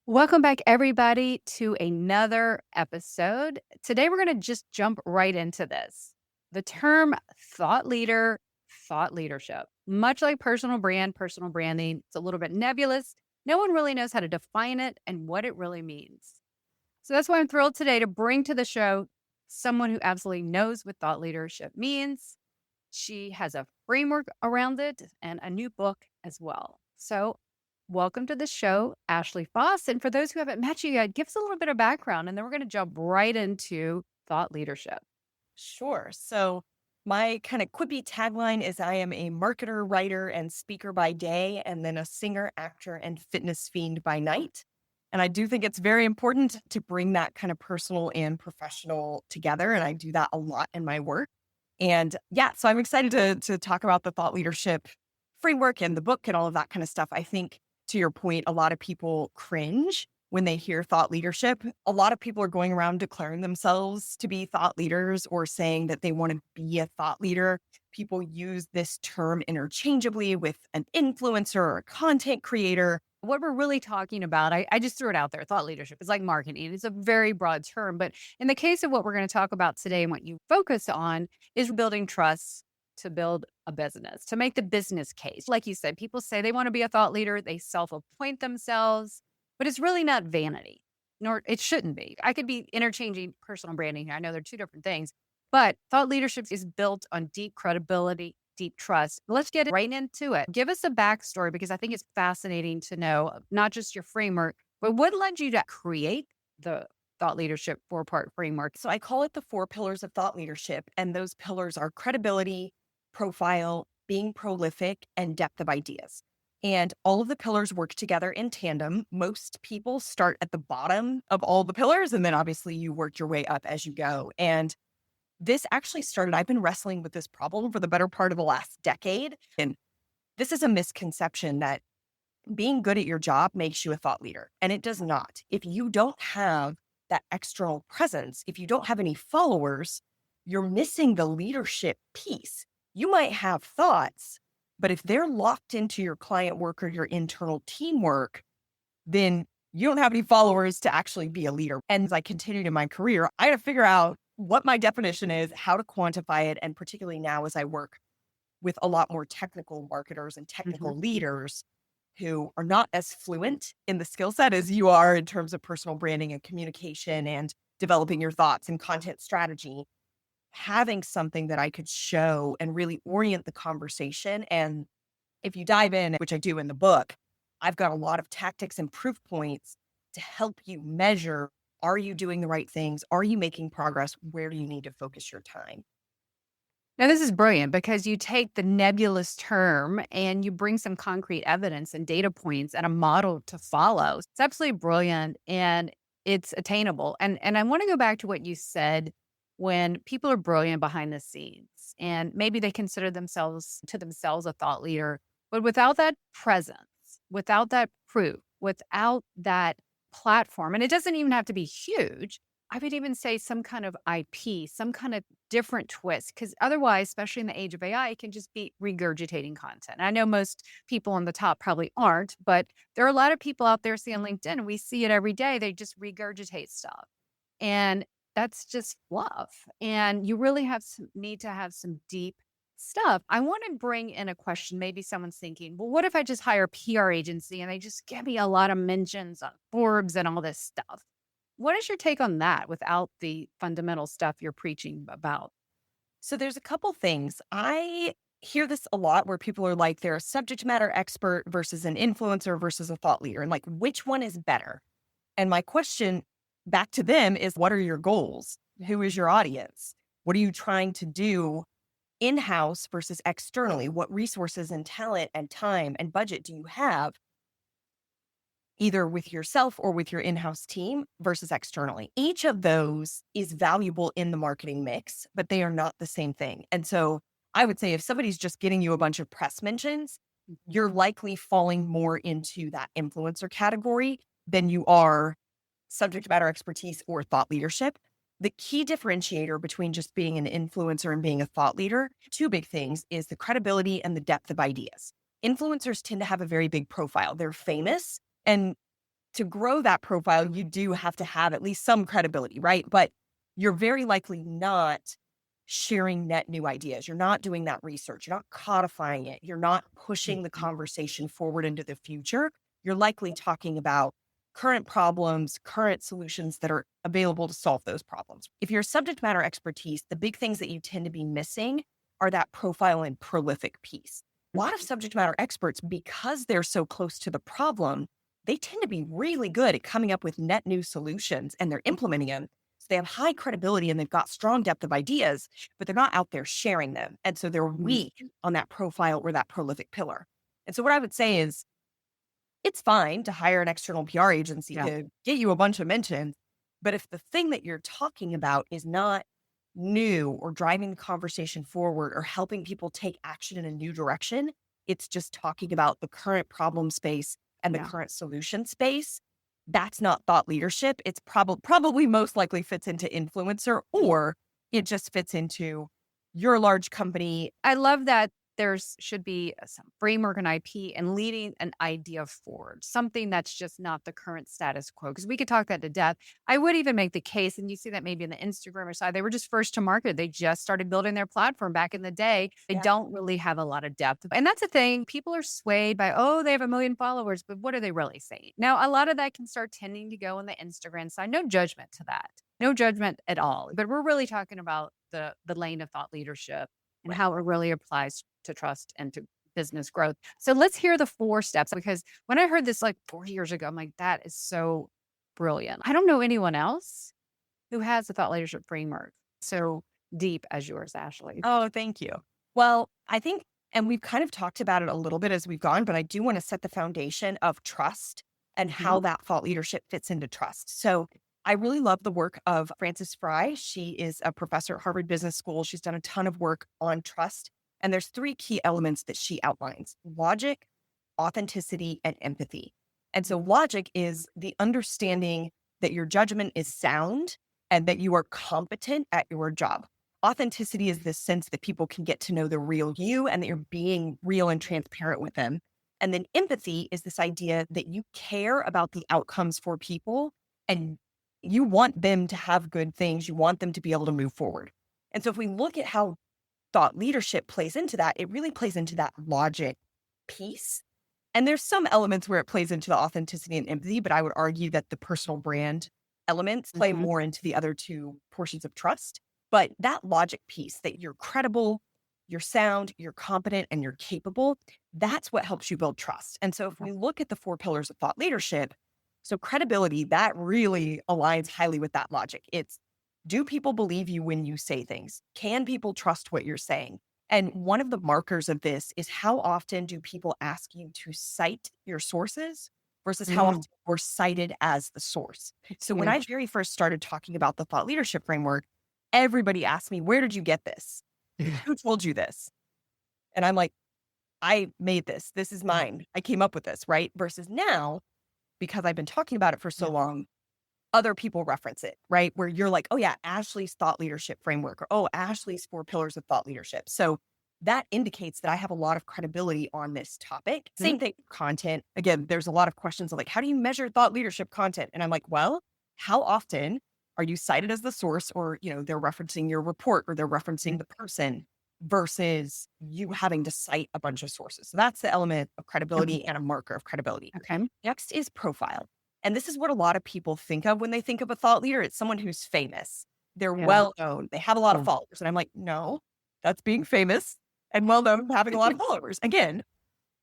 Welcome back, everybody, to another episode. Today, we're going to just jump right into this. The term thought leader, thought leadership, much like personal brand, personal branding, it's a little bit nebulous. No one really knows how to define it and what it really means. So that's why I'm thrilled today to bring to the show someone who absolutely knows what thought leadership means. She has a framework around it and a new book as well. So, welcome to the show, Ashley Faus. And for those who haven't met you yet, give us a little bit of background and then we're going to jump right into thought leadership. Sure. So, my kind of quippy tagline is I am a marketer, writer, and speaker by day, and then a singer, actor, and fitness fiend by night. And I do think it's very important to bring that kind of personal and professional together. And I do that a lot in my work. And yeah, so I'm excited to talk about the thought leadership framework and the book and all of that kind of stuff. I think to your point, a lot of people cringe when they hear thought leadership. A lot of people are going around declaring themselves to be thought leaders or saying that they want to be a thought leader. People use this term interchangeably with an influencer or a content creator. What we're really talking about, I just threw it out there. Thought leadership is like marketing. It's a very broad term. But in the case of what we're going to talk about today and what you focus on is building trust to build a business, to make the business case. Like you said, people say they want to be a thought leader, they self appoint themselves, but it's really not vanity, nor it shouldn't be. I could be interchanging personal branding here. I know they're two different things, but thought leadership is built on deep credibility, deep trust. Let's get right into it. Give us a backstory because I think it's fascinating to know not just your framework, but what led you to create the thought leadership 4-part framework. So I call it the four pillars of thought leadership. And those pillars are credibility, profile, being prolific, and depth of ideas. And all of the pillars work together in tandem. Most people start at the bottom of all the pillars, and then obviously you work your way up as you go. And this actually started, I've been wrestling with this problem for the better part of the last decade. And this is a misconception that being good at your job makes you a thought leader, and it does not. If you don't have that external presence, if you don't have any followers, you're missing the leadership piece. You might have thoughts, but if they're locked into your client work or your internal teamwork, then you don't have any followers to actually be a leader. And as I continued in my career, I had to figure out what my definition is, how to quantify it. And particularly now as I work with a lot more technical marketers and Mhm. technical leaders who are not as fluent in the skill set as you are in terms of personal branding and communication and developing your thoughts and content strategy, having something that I could show and really orient the conversation. And if you dive in, which I do in the book, I've got a lot of tactics and proof points to help you measure, are you doing the right things? Are you making progress? Where do you need to focus your time? Now, this is brilliant because you take the nebulous term and you bring some concrete evidence and data points and a model to follow. It's absolutely brilliant and it's attainable. And I want to go back to what you said when people are brilliant behind the scenes and maybe they consider themselves a thought leader, but without that presence, without that proof, without that platform, and it doesn't even have to be huge. I would even say some kind of IP, some kind of different twist, because otherwise, especially in the age of AI, it can just be regurgitating content. I know most people on the top probably aren't, but there are a lot of people out there, see on LinkedIn, and we see it every day. They just regurgitate stuff. And that's just fluff. And you really need to have some deep stuff. I want to bring in a question. Maybe someone's thinking, well, what if I just hire a PR agency and they just give me a lot of mentions on Forbes and all this stuff? What is your take on that without the fundamental stuff you're preaching about? So there's a couple things. I hear this a lot where people are like, they're a subject matter expert versus an influencer versus a thought leader. And like, which one is better? And my question back to them is, what are your goals? Who is your audience? What are you trying to do in house versus externally? What resources and talent and time and budget do you have, either with yourself or with your in house team versus externally? Each of those is valuable in the marketing mix, but they are not the same thing. And so I would say if somebody's just getting you a bunch of press mentions, Mhm. you're likely falling more into that influencer category than you are subject matter expertise or thought leadership. The key differentiator between just being an influencer and being a thought leader, two big things, is the credibility and the depth of ideas. Influencers tend to have a very big profile. They're famous, and to grow that profile, you do have to have at least some credibility, right? But you're very likely not sharing net new ideas. You're not doing that research. You're not codifying it. You're not pushing the Mhm. conversation forward into the future. You're likely talking about current problems, current solutions that are available to solve those problems. If you're subject matter expertise, the big things that you tend to be missing are that profile and prolific piece. A lot of subject matter experts, because they're so close to the problem, they tend to be really good at coming up with net new solutions and they're implementing them. So they have high credibility and they've got strong depth of ideas, but they're not out there sharing them. And so they're Mhm. weak on that profile or that prolific pillar. And so what I would say is it's fine to hire an external PR agency Yeah. to get you a bunch of mentions. But if the thing that you're talking about is not new or driving the conversation forward or helping people take action in a new direction, it's just talking about the current problem space and the Yeah. current solution space. That's not thought leadership. It's probably most likely fits into influencer, or it just fits into your large company. I love that there's should be some framework and IP and leading an idea forward, something that's just not the current status quo. Because we could talk that to death. I would even make the case, and you see that maybe in the Instagrammer side, they were just first to market. They just started building their platform back in the day. They Yeah. don't really have a lot of depth. And that's the thing. People are swayed by, oh, they have a million followers, but what are they really saying? Now, a lot of that can start tending to go on the Instagram side. No judgment to that. No judgment at all. But we're really talking about the lane of thought leadership and Right. how it really applies to trust and to business growth. So let's hear the 4 steps because when I heard this like 4 years ago, I'm like, that is so brilliant. I don't know anyone else who has a thought leadership framework so deep as yours, Ashley. Oh, thank you. Well, I think, and we've kind of talked about it a little bit as we've gone, but I do want to set the foundation of trust and Mhm. how that thought leadership fits into trust. So I really love the work of Frances Fry. She is a professor at Harvard Business School. She's done a ton of work on trust. And there's three key elements that she outlines: logic, authenticity, and empathy. And so logic is the understanding that your judgment is sound and that you are competent at your job. Authenticity is this sense that people can get to know the real you and that you're being real and transparent with them. And then empathy is this idea that you care about the outcomes for people and you want them to have good things. You want them to be able to move forward. And so if we look at how thought leadership plays into that, it really plays into that logic piece. And there's some elements where it plays into the authenticity and empathy, but I would argue that the personal brand elements play Mhm. more into the other two portions of trust. But that logic piece that you're credible, you're sound, you're competent, and you're capable, that's what helps you build trust. And so if we look at the four pillars of thought leadership, so credibility, that really aligns highly with that logic. It's, do people believe you when you say things? Can people trust what you're saying? And one of the markers of this is how often do people ask you to cite your sources versus how Mm. often you're cited as the source. So when Yeah. I very first started talking about the thought leadership framework, everybody asked me, where did you get this? Who told you this? And I'm like, I made this. This is mine. I came up with this, right? Versus now, because I've been talking about it for so Yeah. long, other people reference it, right? Where you're like, oh yeah, Ashley's thought leadership framework, or oh, Ashley's four pillars of thought leadership. So that indicates that I have a lot of credibility on this topic. Mhm. Same thing, with content. Again, there's a lot of questions of like, how do you measure thought leadership content? And I'm like, well, how often are you cited as the source, or they're referencing your report or they're referencing the person versus you having to cite a bunch of sources. So that's the element of Okay. credibility and a marker of credibility. Okay. Next is profile. And this is what a lot of people think of when they think of a thought leader. It's someone who's famous. They're Yeah. well known. They have a lot of Yeah. followers. And I'm like, no, that's being famous and well known, having a lot of followers. Again,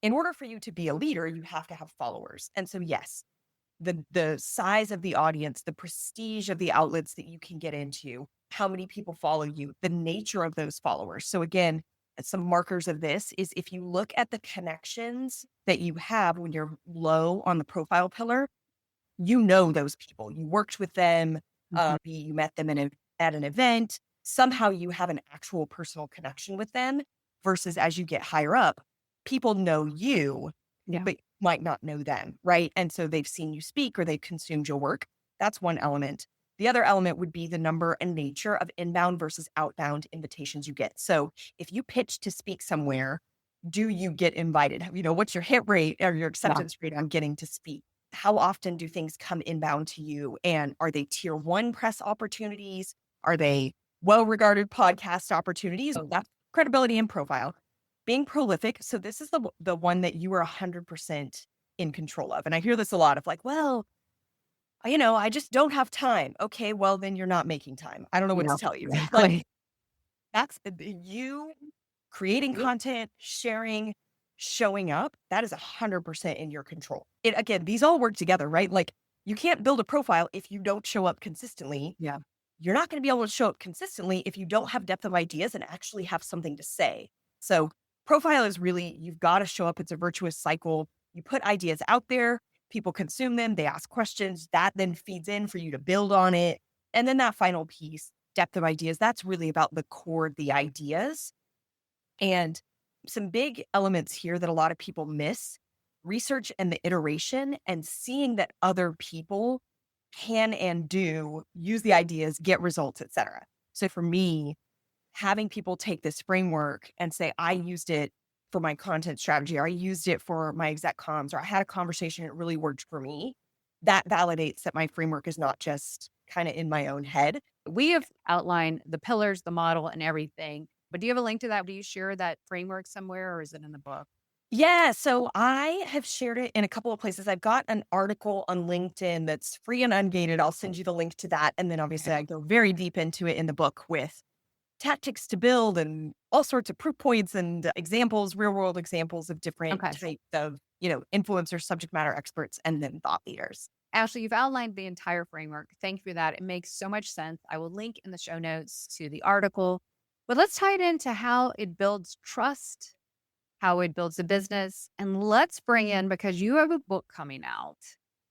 in order for you to be a leader, you have to have followers. And so, yes, the size of the audience, the prestige of the outlets that you can get into, how many people follow you, the nature of those followers. So again, some markers of this is if you look at the connections that you have when you're low on the profile pillar, those people. You worked with them, Mhm. you met them at an event. Somehow you have an actual personal connection with them versus as you get higher up, people know you, Yeah. but might not know them, right? And so they've seen you speak or they've consumed your work. That's one element. The other element would be the number and nature of inbound versus outbound invitations you get. So if you pitch to speak somewhere, do you get invited? What's your hit rate or your Yeah. acceptance rate on getting to speak? How often do things come inbound to you? And are they tier one press opportunities? Are they well regarded podcast opportunities? So that's credibility and profile. Being prolific. So this is the one that you are 100% in control of. And I hear this a lot of like, well, I just don't have time. Okay, well, then you're not making time. I don't know what to Yeah, tell you. Like, exactly. that's you creating content, sharing, showing up. That is 100% in your control. Again, these all work together, right? Like, you can't build a profile if you don't show up consistently. Yeah. You're not going to be able to show up consistently if you don't have depth of ideas and actually have something to say. So, profile is really, you've got to show up. It's a virtuous cycle. You put ideas out there, people consume them, they ask questions, that then feeds in for you to build on it. And then that final piece, depth of ideas, that's really about the core, the ideas. And some big elements here that a lot of people miss: research and the iteration, and seeing that other people can and do use the ideas, get results, etc. So for me, having people take this framework and say, I used it for my content strategy, or I used it for my exec comms, or I had a conversation, it really worked for me. That validates that my framework is not just kind of in my own head. We have outlined the pillars, the model, and everything. But do you have a link to that? Do you share that framework somewhere or is it in the book? Yeah, so I have shared it in a couple of places. I've got an article on LinkedIn that's free and ungated. I'll send you the link to that. And then obviously I go very deep into it in the book with tactics to build and all sorts of proof points and examples, real world examples of different Okay. types of, influencers, subject matter experts, and then thought leaders. Ashley, you've outlined the entire framework. Thank you for that. It makes so much sense. I will link in the show notes to the article. But let's tie it into how it builds trust, how it builds a business. And let's bring in, because you have a book coming out,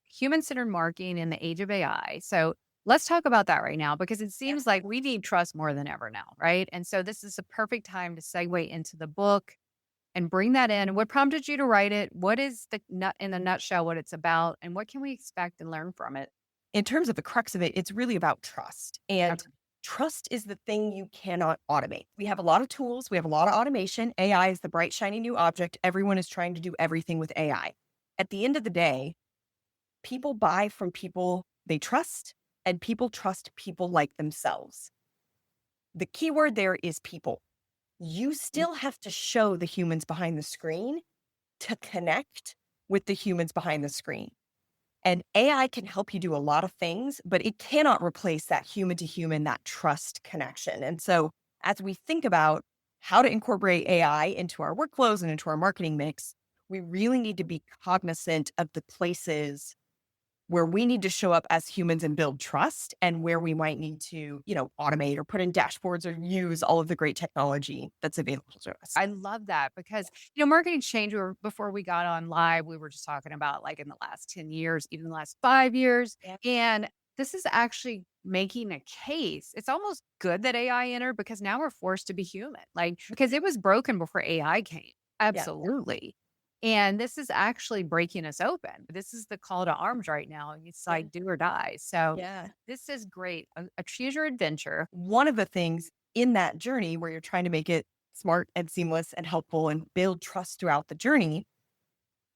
Human Centered Marketing in the Age of AI. So let's talk about that right now, because it Yeah. seems like we need trust more than ever now, right? And so this is a perfect time to segue into the book and bring that in. What prompted you to write it? What is the nut in the nutshell, what it's about, and what can we expect and learn from it? In terms of the crux of it, it's really about trust. And Okay. trust is the thing you cannot automate. We have a lot of tools, we have a lot of automation. AI is the bright, shiny new object. Everyone is trying to do everything with AI. At the end of the day, people buy from people they trust, and people trust people like themselves. The key word there is people. You Mm. still have to show the humans behind the screen to connect with the humans behind the screen. And AI can help you do a lot of things, but it cannot replace that human to human, that trust connection. And so, as we think about how to incorporate AI into our workflows and into our marketing mix, we really need to be cognizant of the places where we need to show up as humans and build trust, and where we might need to, automate or put in dashboards or use all of the great technology that's available to us. I love that because, marketing change, before we got on live, we were just talking about like in the last 10 years, even the last 5 years. Yeah. And this is actually making a case. It's almost good that AI entered because now we're forced to be human, like, because it was broken before AI came. Yeah. Absolutely. And this is actually breaking us open. This is the call to arms right now. It's Yeah. like do or die. So Yeah. this is great. A choose your adventure. One of the things in that journey where you're trying to make it smart and seamless and helpful and build trust throughout the journey,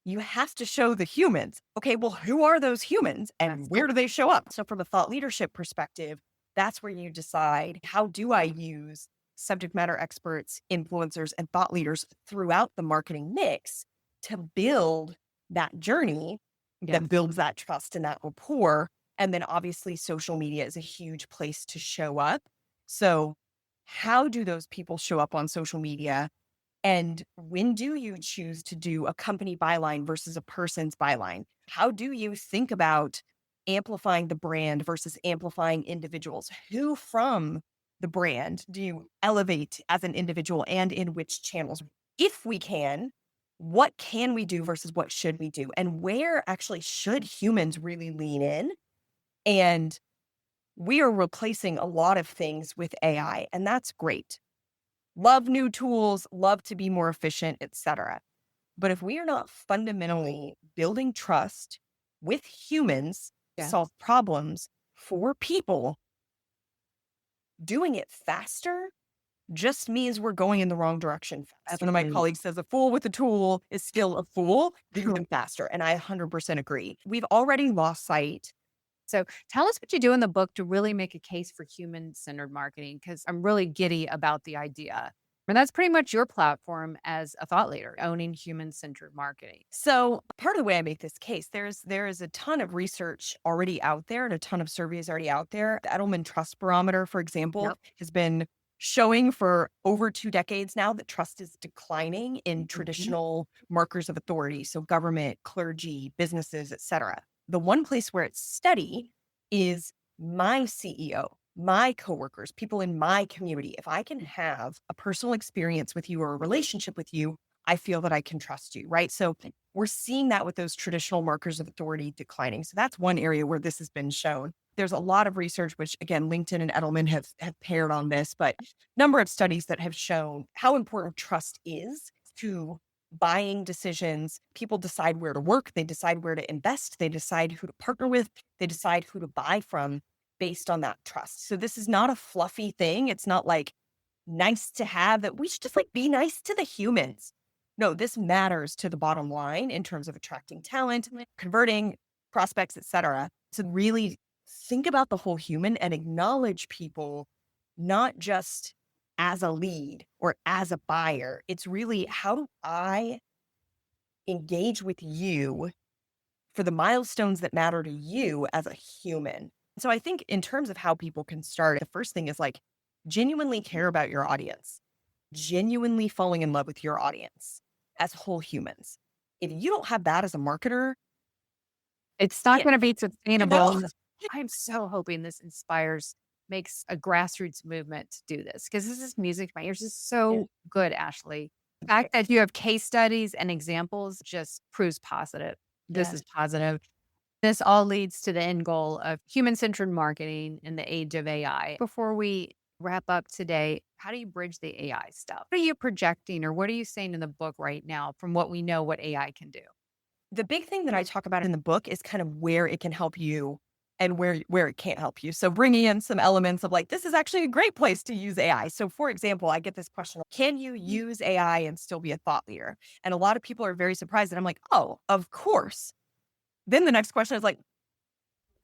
you have to show the humans. Okay, well, who are those humans and That's where do they show up? So, from a thought leadership perspective, that's where you decide, how do I use subject matter experts, influencers, and thought leaders throughout the marketing mix to build that journey yeah. that builds that trust and that rapport. And then obviously, social media is a huge place to show up. So, how do those people show up on social media? And when do you choose to do a company byline versus a person's byline? How do you think about amplifying the brand versus amplifying individuals? Who from the brand do you elevate as an individual, and in which channels? If we can we do versus what should we do? And where actually should humans really lean in? And we are replacing a lot of things with AI, and that's great. Love new tools, love to be more efficient, etc. But if we are not fundamentally building trust with humans to Yeah. solve problems for people, doing it faster just means we're going in the wrong direction fast. One of my Absolutely. colleagues says a fool with a tool is still a fool, do Cool. them faster. And I 100% agree. We've already lost sight. So tell us what you do in the book to really make a case for human-centered marketing, because I'm really giddy about the idea. And that's pretty much your platform as a thought leader, owning human-centered marketing. So part of the way I make this case, there is a ton of research already out there and a ton of surveys already out there. The Edelman Trust Barometer, for example, Yep. has been showing for over 2 decades now that trust is declining in Mhm. traditional markers of authority. So government, clergy, businesses, etc. The one place where it's steady is my CEO, my coworkers, people in my community. If I can have a personal experience with you or a relationship with you, I feel that I can trust you, right? So we're seeing that with those traditional markers of authority declining. So that's one area where this has been shown. There's a lot of research, which again, LinkedIn and Edelman have paired on this, but number of studies that have shown how important trust is to buying decisions. People decide where to work, they decide where to invest, they decide who to partner with, they decide who to buy from based on that trust. So this is not a fluffy thing. It's not like nice to have that we should just like be nice to the humans. No, this matters to the bottom line in terms of attracting talent, converting prospects, etc. To really think about the whole human and acknowledge people not just as a lead or as a buyer. It's really how do I engage with you for the milestones that matter to you as a human. So I think in terms of how people can start, the first thing is like genuinely care about your audience, genuinely falling in love with your audience as whole humans. If you don't have that as a marketer, It's not yeah, gonna be you know, sustainable. I'm so hoping this inspires makes a grassroots movement to do this, because this is music to my ears. This is yeah, so good, Ashley. The fact that you have case studies and examples just proves positive. This yeah. is positive. This all leads to the end goal of human-centered marketing in the age of AI. Before we wrap up today, how do you bridge the AI stuff? What are you projecting or what are you saying in the book right now from what we know what AI can do? The big thing that I talk about in the book is kind of where it can help you and where it can't help you. So bringing in some elements of like this is actually a great place to use AI. So for example, I get this question, can you use AI and still be a thought leader? And a lot of people are very surprised and I'm like, "Oh, of course." Then the next question is like,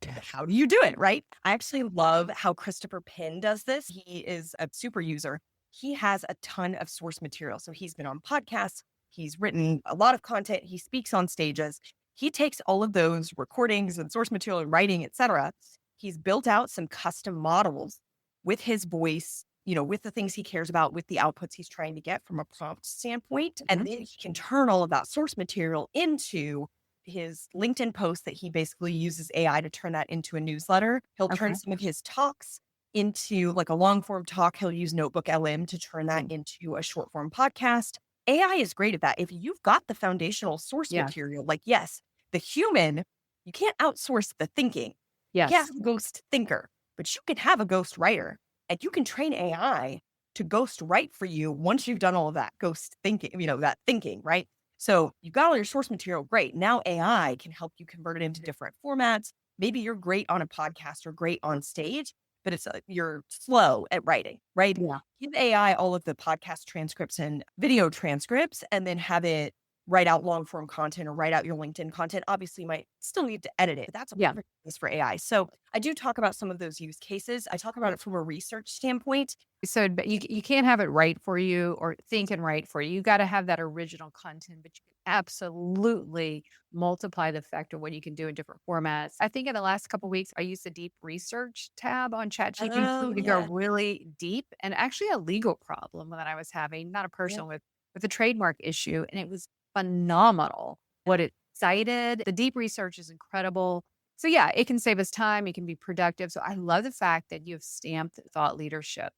how do you do it, right? I actually love how Christopher Penn does this. He is a super user. He has a ton of source material. So he's been on podcasts, he's written a lot of content, he speaks on stages. He takes all of those recordings and source material and writing, etc. He's built out some custom models with his voice, with the things he cares about, with the outputs he's trying to get from a prompt standpoint. And Mhm. then he can turn all of that source material into his LinkedIn post that he basically uses AI to turn that into a newsletter. He'll turn Okay. some of his talks into like a long form talk. He'll use Notebook LM to turn that Mm. into a short form podcast. AI is great at that. If you've got the foundational source Yes. material, like, yes, the human, you can't outsource the thinking. You can't Yes. have a ghost thinker, but you can have a ghost writer and you can train AI to ghost write for you once you've done all of that ghost thinking, that thinking, right? So you got all your source material, great. Now AI can help you convert it into different formats. Maybe you're great on a podcast or great on stage, but you're slow at writing, right? Yeah. Give AI all of the podcast transcripts and video transcripts, and then have it write out long form content or write out your LinkedIn content. Obviously, you might still need to edit it, but that's a Yeah. perfect place for AI. So I do talk about some of those use cases. I talk about it from a research standpoint. So, but you can't have it write for you or think and write for you. You gotta have that original content, but you can absolutely multiply the effect of what you can do in different formats. I think in the last couple weeks, I used the deep research tab on Oh, ChatGPT to go yeah. really deep and actually a legal problem that I was having, not a personal with a trademark issue, and it was phenomenal what it cited. The deep research is incredible. So yeah, it can save us time, it can be productive. So I love the fact that you've stamped thought leadership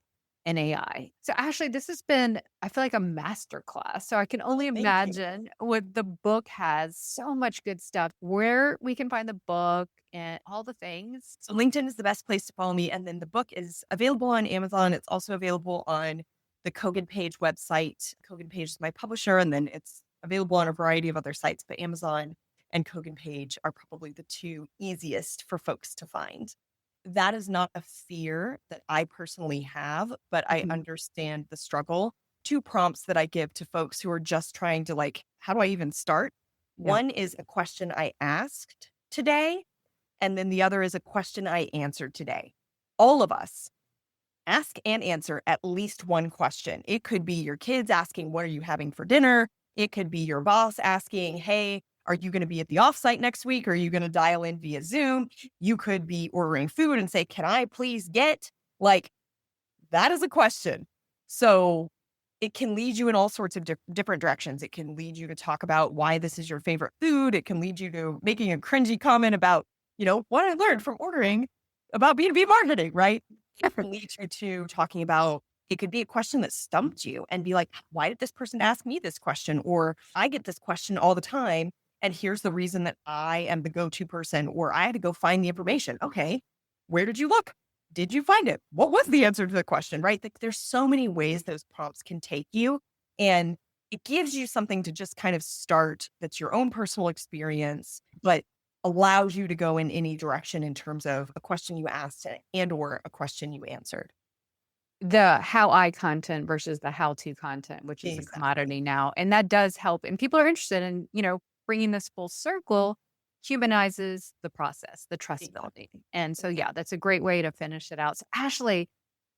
and AI. So Ashley, this has been, I feel like a master class. So I can only Thank you. imagine what the book has so much good stuff, where we can find the book and all the things. So LinkedIn is the best place to follow me. And then the book is available on Amazon. It's also available on the Kogan Page website. Kogan Page is my publisher, and then it's available on a variety of other sites, but Amazon and Kogan Page are probably the two easiest for folks to find. That is not a fear that I personally have, but I Mhm. understand the struggle. 2 prompts that I give to folks who are just trying to like, how do I even start? Yeah. One is a question I asked today, and then the other is a question I answered today. All of us ask and answer at least one question. It could be your kids asking, "What are you having for dinner?" It could be your boss asking, "Hey, are you going to be at the offsite next week? Or are you going to dial in via Zoom?" You could be ordering food and say, "Can I please get?" Like, that is a question. So it can lead you in all sorts of different directions. It can lead you to talk about why this is your favorite food. It can lead you to making a cringy comment about, what I learned from ordering about B2B marketing, right? It can lead you to talking about, it could be a question that stumped you and be like, why did this person ask me this question? Or I get this question all the time. And here's the reason that I am the go to person, or I had to go find the information. Okay. Where did you look? Did you find it? What was the answer to the question, right? Like, there's so many ways those prompts can take you. And it gives you something to just kind of start that's your own personal experience, but allows you to go in any direction in terms of a question you asked and or a question you answered. The how I content versus the how to content, which is a Exactly. commodity now. And that does help. And people are interested in, bringing this full circle humanizes the process, the trustability. Exactly. And so, yeah, Exactly. that's a great way to finish it out. So, Ashley,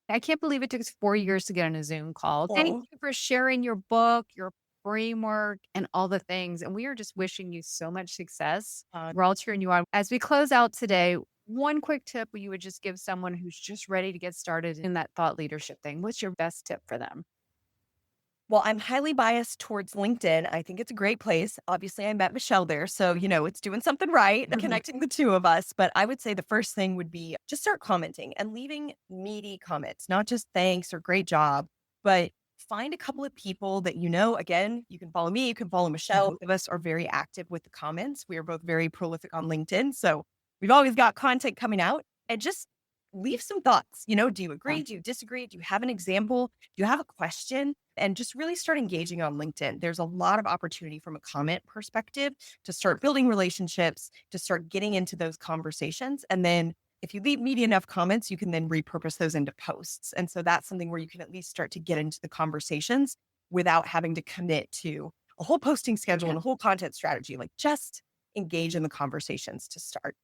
I can't believe it took us 4 years to get on a Zoom call. Thank Oh, you for sharing your book, your framework, and all the things. And we are just wishing you so much success. We're all cheering you on. As we close out today, one quick tip you would just give someone who's just ready to get started in that thought leadership thing. What's your best tip for them? well, I'm highly biased towards LinkedIn. I think it's a great place. Obviously, I met Michelle there. So, it's doing something right, connecting the two of us. But I would say the first thing would be just start commenting and leaving meaty comments, not just thanks or great job, but find a couple of people that you know. Again, you can follow me, you can follow Michelle. Both of us are very active with the comments. We are both very prolific on LinkedIn. So we've always got content coming out, and just leave some thoughts. Do you Yeah. agree? Do you disagree? Do you have an example? Do you have a question? And just really start engaging on LinkedIn. There's a lot of opportunity from a comment perspective to start building relationships, to start getting into those conversations. And then if you leave meaty enough comments, you can then repurpose those into posts. And so that's something where you can at least start to get into the conversations without having to commit to a whole posting schedule Yeah. and a whole content strategy. Like, just engage in the conversations to start.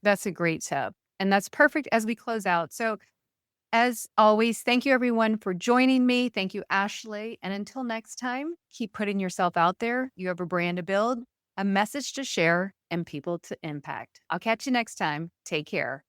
That's a great tip. And that's perfect as we close out. So, as always, thank you everyone for joining me. Thank you, Ashley. And until next time, keep putting yourself out there. You have a brand to build, a message to share, and people to impact. I'll catch you next time. Take care.